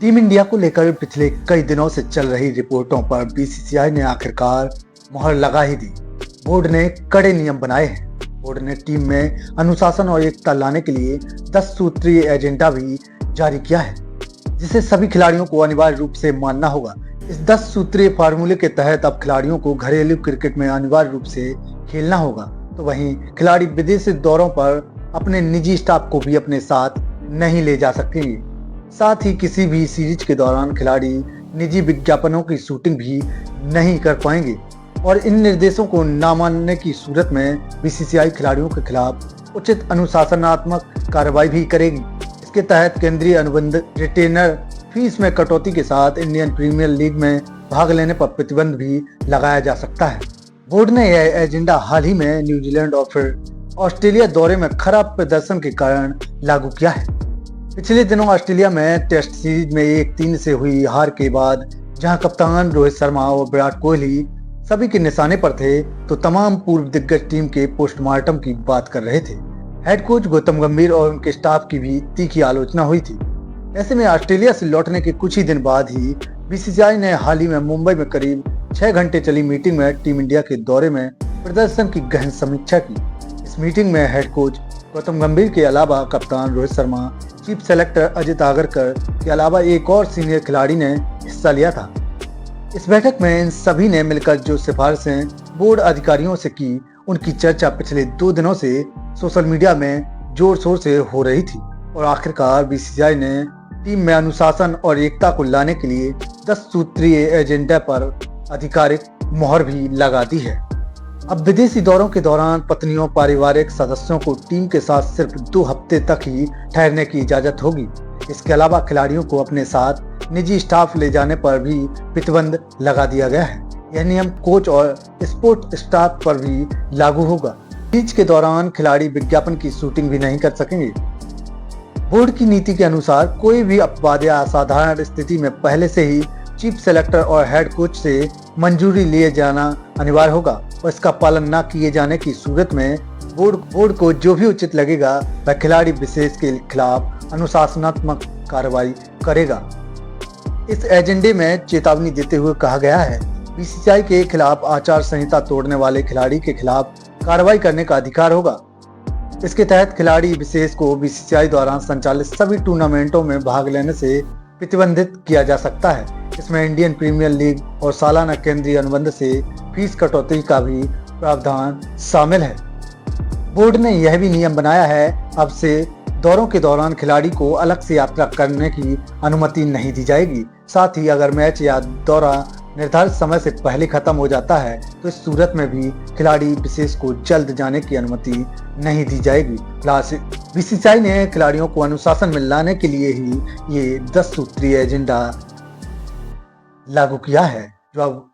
Team India को लेकर पिछले कई दिनों से चल रही रिपोर्टों पर बीसीसीआई ने आखिरकार मुहर लगा ही दी। बोर्ड ने कड़े नियम बनाए हैं। बोर्ड ने टीम में अनुशासन और एकता लाने के लिए 10 सूत्रीय एजेंडा भी जारी किया है, जिसे सभी खिलाड़ियों को अनिवार्य रूप से मानना होगा। इस 10 सूत्रीय फार्मूले के तहत अब खिलाड़ियों को घरेलू क्रिकेट में अनिवार्य रूप से खेलना होगा, तो वहीं खिलाड़ी विदेशी दौरों पर अपने निजी स्टाफ को भी अपने साथ नहीं ले जा सकेंगे। साथ ही किसी भी सीरीज के दौरान खिलाड़ी निजी विज्ञापनों की शूटिंग भी नहीं कर पाएंगे और इन निर्देशों को न मानने की सूरत में बीसीसीआई खिलाड़ियों के खिलाफ उचित अनुशासनात्मक कार्रवाई भी करेगी। इसके तहत केंद्रीय अनुबंध रिटेनर फीस में कटौती के साथ इंडियन प्रीमियर लीग में भाग लेने पर प्रतिबंध भी लगाया जा सकता है। बोर्ड ने यह एजेंडा हाल ही में न्यूजीलैंड और फिर ऑस्ट्रेलिया दौरे में खराब प्रदर्शन के कारण लागू किया है। पिछले दिनों ऑस्ट्रेलिया में टेस्ट सीरीज में 1-3 से हुई हार के बाद जहां कप्तान रोहित शर्मा और विराट कोहली सभी के निशाने पर थे, तो तमाम पूर्व दिग्गज टीम के पोस्टमार्टम की बात कर रहे थे। हेड कोच गौतम गंभीर और उनके स्टाफ की भी तीखी आलोचना हुई थी। ऐसे में ऑस्ट्रेलिया से लौटने के कुछ ही दिन बाद ही बीसीसीआई ने हाल ही में मुंबई में करीब 6 घंटे चली मीटिंग में टीम इंडिया के दौरे में प्रदर्शन की गहन समीक्षा की। इस मीटिंग में हेड कोच गौतम गंभीर के अलावा कप्तान रोहित शर्मा, चीफ सेलेक्टर अजित आगरकर के अलावा एक और सीनियर खिलाड़ी ने हिस्सा लिया था। इस बैठक में इन सभी ने मिलकर जो सिफारिशें बोर्ड अधिकारियों से की, उनकी चर्चा पिछले 2 दिनों से सोशल मीडिया में जोर शोर से हो रही थी और आखिरकार बीसीसीआई ने टीम में अनुशासन और एकता को लाने के लिए 10 सूत्रीय एजेंडा पर आधिकारिक मुहर भी लगा दी है। अब विदेशी दौरों के दौरान पत्नियों, पारिवारिक सदस्यों को टीम के साथ सिर्फ 2 हफ्ते तक ही ठहरने की इजाजत होगी। इसके अलावा खिलाड़ियों को अपने साथ निजी स्टाफ ले जाने पर भी प्रतिबंध लगा दिया गया है। यह नियम कोच और सपोर्ट स्टाफ पर भी लागू होगा। सीरीज के दौरान खिलाड़ी विज्ञापन की शूटिंग भी नहीं कर सकेंगे। बोर्ड की नीति के अनुसार कोई भी अपवाद या असाधारण स्थिति में पहले से ही चीफ सेलेक्टर और हेड कोच से मंजूरी लिए जाना अनिवार्य होगा और इसका पालन न किए जाने की सूरत में बोर्ड को जो भी उचित लगेगा वह खिलाड़ी विशेष के खिलाफ अनुशासनात्मक कार्रवाई करेगा। इस एजेंडे में चेतावनी देते हुए कहा गया है, बीसीसीआई के खिलाफ आचार संहिता तोड़ने वाले खिलाड़ी के खिलाफ कार्रवाई करने का अधिकार होगा। इसके तहत खिलाड़ी विशेष को बीसीसीआई द्वारा संचालित सभी टूर्नामेंटों में भाग लेने से प्रतिबंधित किया जा सकता है। इसमें इंडियन प्रीमियर लीग और सालाना केंद्रीय अनुबंध से फीस कटौती का भी प्रावधान शामिल है। बोर्ड ने यह भी नियम बनाया है, अब से दौरों के दौरान खिलाड़ी को अलग से यात्रा करने की अनुमति नहीं दी जाएगी। साथ ही अगर मैच या दौरा निर्धारित समय से पहले खत्म हो जाता है तो इस सूरत में भी खिलाड़ी विशेष को जल्द जाने की अनुमति नहीं दी जाएगी। बीसीसीआई ने खिलाड़ियों को अनुशासन में लाने के लिए ही ये 10 सूत्रीय एजेंडा लागू किया है, जो अब